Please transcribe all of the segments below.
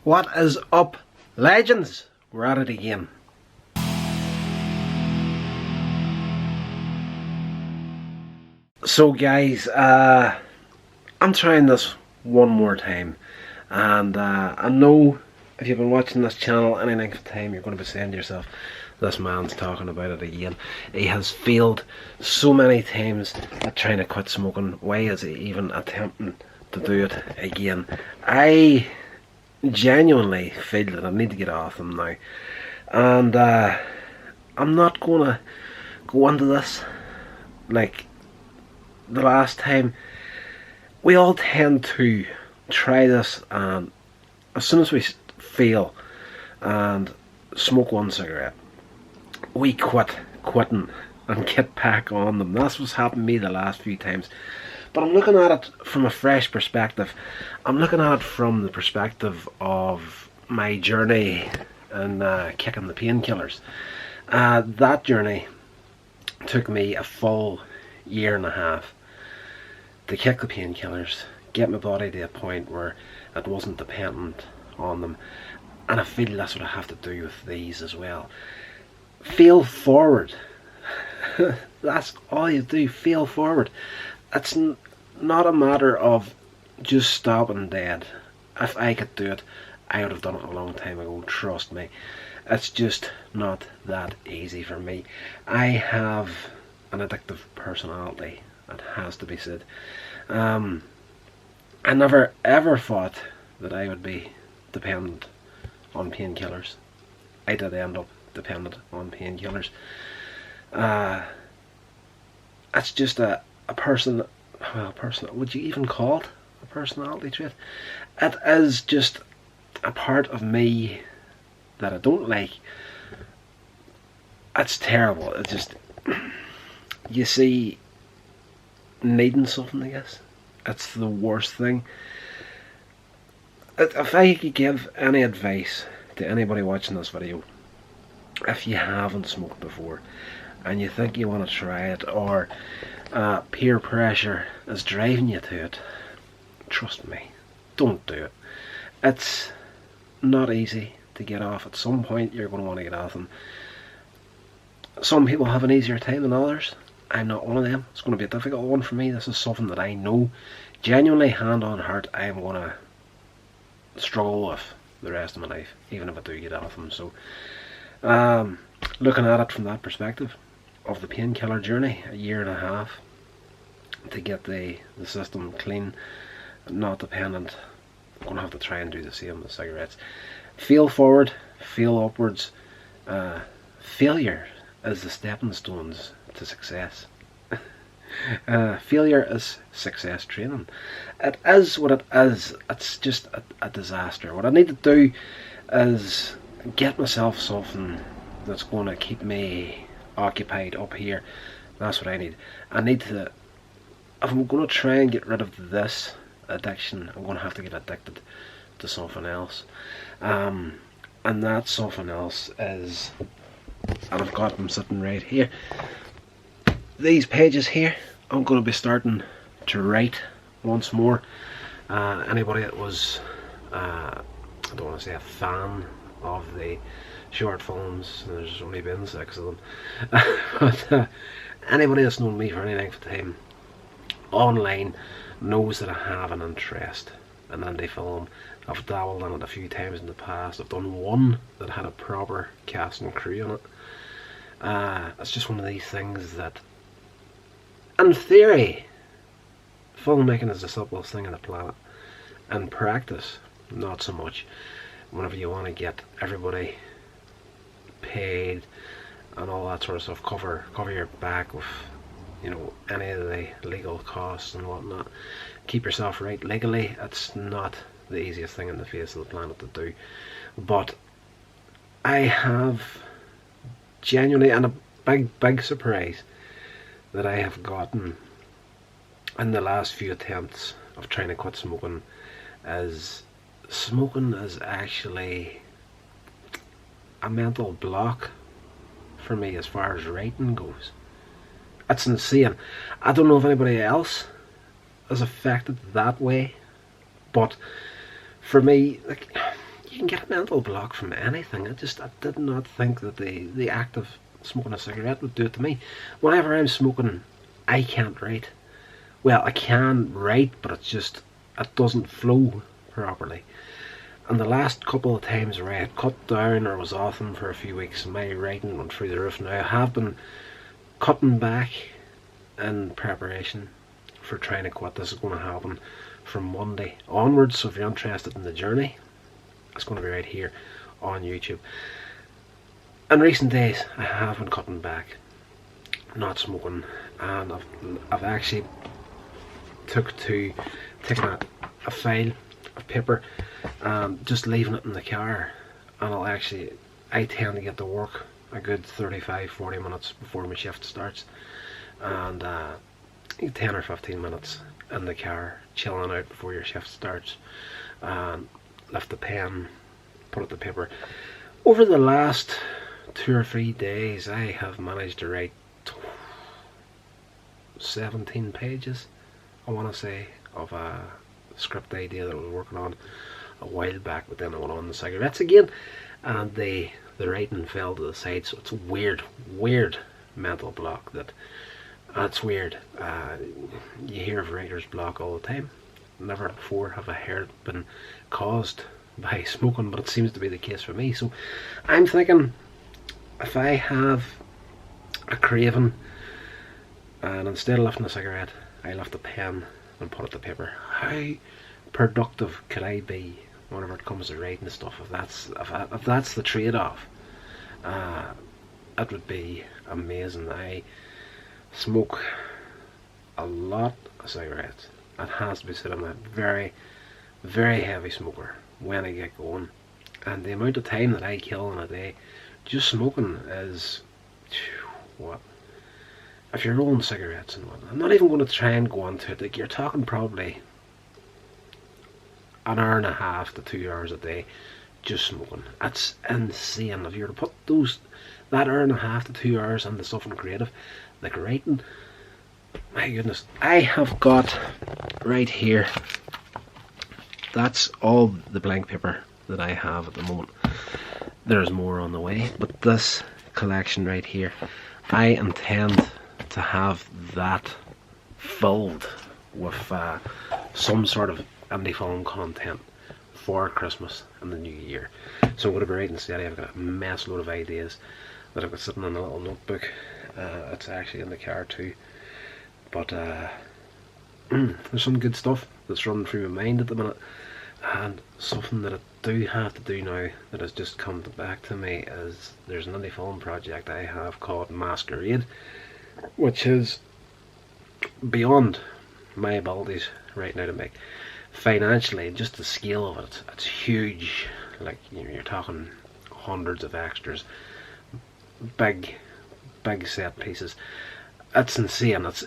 What is up, legends? We're at it again. So guys, I'm trying this one more time, and I know if you've been watching this channel any length of time, you're going to be saying to yourself, this man's talking about it again. He has failed so many times at trying to quit smoking. Why is he even attempting to do it again? I genuinely feel that I need to get off them now, and I'm not gonna go into this like the last time. We all tend to try this, and as soon as we fail and smoke one cigarette, we quitting and get back on them. That's what's happened to me the last few times. But I'm looking at it from a fresh perspective. I'm looking at it from the perspective of my journey in kicking the painkillers. That journey took me a full year and a half to kick the painkillers, get my body to a point where it wasn't dependent on them. And I feel that's what I have to do with these as well. Fail forward. That's all you do, fail forward. It's not a matter of just stopping dead. If I could do it, I would have done it a long time ago, trust me. It's just not that easy for me. I have an addictive personality, it has to be said. I never ever thought that I would be dependent on painkillers. I did end up dependent on painkillers. It's just a would you even call it a personality trait? It is just a part of me that I don't like. It's terrible. It's just, you see, needing something, I guess. It's the worst thing. If I could give any advice to anybody watching this video, if you haven't smoked before and you think you want to try it, or peer pressure is driving you to it, trust me, don't do it. It's not easy to get off. At some point you're going to want to get off them. Some people have an easier time than others. I'm not one of them. It's going to be a difficult one for me. This is something that I know genuinely, hand on heart, I am going to struggle with the rest of my life, even if I do get off them. So looking at it from that perspective of the painkiller journey, a year and a half to get the system clean, not dependent. I'm going to have to try and do the same with cigarettes. Fail forward, fail upwards. Failure is the stepping stones to success. Failure is success training. It is what it is. It's just a disaster. What I need to do is get myself something that's going to keep me occupied up here. That's what I need. I need to, if I'm going to try and get rid of this addiction, I'm going to have to get addicted to something else. And that something else is, and I've got them sitting right here, these pages here. I'm going to be starting to write once more. Anybody that was, I don't want to say a fan of the short films, there's only been 6 of them, but anybody that's known me for any length of time online knows that I have an interest in indie film. I've dabbled in it a few times in the past. I've done one that had a proper cast and crew on it. It's just one of these things that, in theory, filmmaking is the simplest thing on the planet. In practice, not so much. Whenever you want to get everybody paid and all that sort of stuff, cover your back with, you know, any of the legal costs and whatnot, keep yourself right legally, it's not the easiest thing on the face of the planet to do. But I have genuinely, and a big surprise that I have gotten in the last few attempts of trying to quit smoking, is smoking is actually a mental block for me as far as writing goes. It's insane. I don't know if anybody else is affected that way, but for me, like, you can get a mental block from anything. I did not think that the act of smoking a cigarette would do it to me. Whenever I'm smoking, I can't write. Well, I can write, but it doesn't flow properly. And the last couple of times where I had cut down or was off them for a few weeks, my writing went through the roof. Now I have been cutting back in preparation for trying to quit. This is going to happen from Monday onwards, so if you're interested in the journey, it's going to be right here on YouTube. In recent days, I have been cutting back, not smoking, and I've actually taking a file of paper and just leaving it in the car, and I tend to get to work a good 35-40 minutes before my shift starts, and 10 or 15 minutes in the car chilling out before your shift starts, and lift the pen, put it to paper. Over the last 2 or 3 days, I have managed to write 17 pages, I want to say, of a script idea that I was working on a while back, but then I went on the cigarettes again, and the writing fell to the side. So it's a weird mental block. That's weird. You hear of writer's block all the time. Never before have I heard it been caused by smoking, but it seems to be the case for me. So I'm thinking, if I have a craving, and instead of lifting a cigarette, I lift a pen and put it to paper, how productive could I be whenever it comes to writing stuff? If that's the trade-off, it would be amazing. I smoke a lot of cigarettes. It has to be said, I'm a very, very heavy smoker when I get going, and the amount of time that I kill in a day just smoking is, what? If you're rolling cigarettes and whatnot, I'm not even going to try and go into it. Like, you're talking probably an hour and a half to 2 hours a day just smoking. That's insane. If you were to put that hour and a half to 2 hours into something creative like writing, my goodness. I have got right here, that's all the blank paper that I have at the moment. There's more on the way, but this collection right here, I intend to have that filled with some sort of indie film content for Christmas and the New Year. So I'm going to be writing steady. I've got a mess load of ideas that I've got sitting in a little notebook. It's actually in the car too, but there's some good stuff that's running through my mind at the minute, and something that I do have to do now that has just come back to me is there's an indie film project I have called Masquerade, which is beyond my abilities right now to make. Financially, just the scale of it, it's huge. Like, you're talking hundreds of extras, big set pieces. It's insane. It's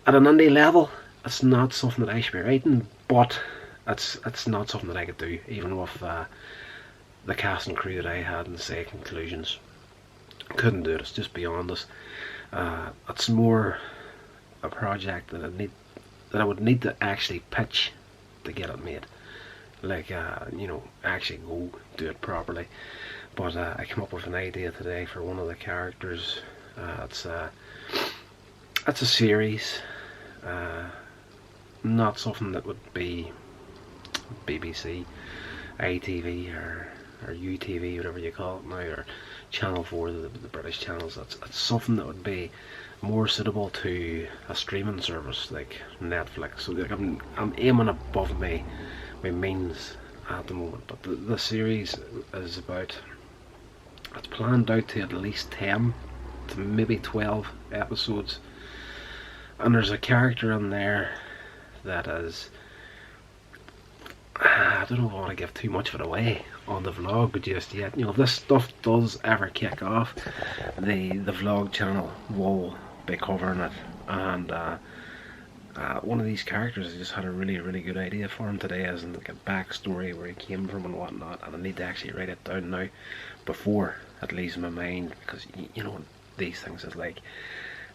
at an indie level. It's not something that I should be writing, but it's not something that I could do even with the cast and crew that I had in, say, Conclusions. Couldn't do it. It's just beyond us. It's more a project that I would need to actually pitch to get it made. Like, actually go do it properly. But I came up with an idea today for one of the characters. It's a series, not something that would be BBC, ITV or UTV, whatever you call it now, or Channel 4, the British channels. It's something that would be more suitable to a streaming service like Netflix. So like, I'm aiming above my means at the moment, but the series is about, it's planned out to at least 10 to maybe 12 episodes, and there's a character in there that is, I don't know if I want to give too much of it away on the vlog just yet. If this stuff does ever kick off, the vlog channel will be covering it, and one of these characters, I just had a really good idea for him today, as in like a backstory where he came from and whatnot, and I need to actually write it down now before it leaves my mind, because these things is like,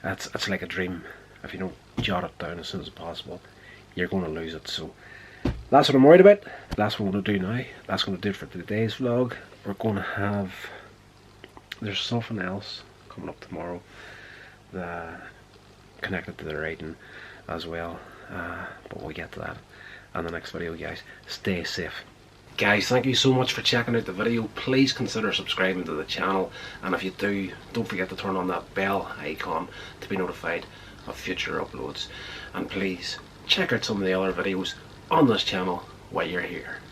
it's like a dream. If you don't jot it down as soon as possible, you're going to lose it. So that's what I'm worried about. That's what I'm going to do now. That's going to do it for today's vlog. We're going to have, there's something else coming up tomorrow connected to the writing as well, but we'll get to that in the next video, guys. Stay safe. Guys, thank you so much for checking out the video. Please consider subscribing to the channel, and if you do, don't forget to turn on that bell icon to be notified of future uploads. And please check out some of the other videos on this channel while you're here.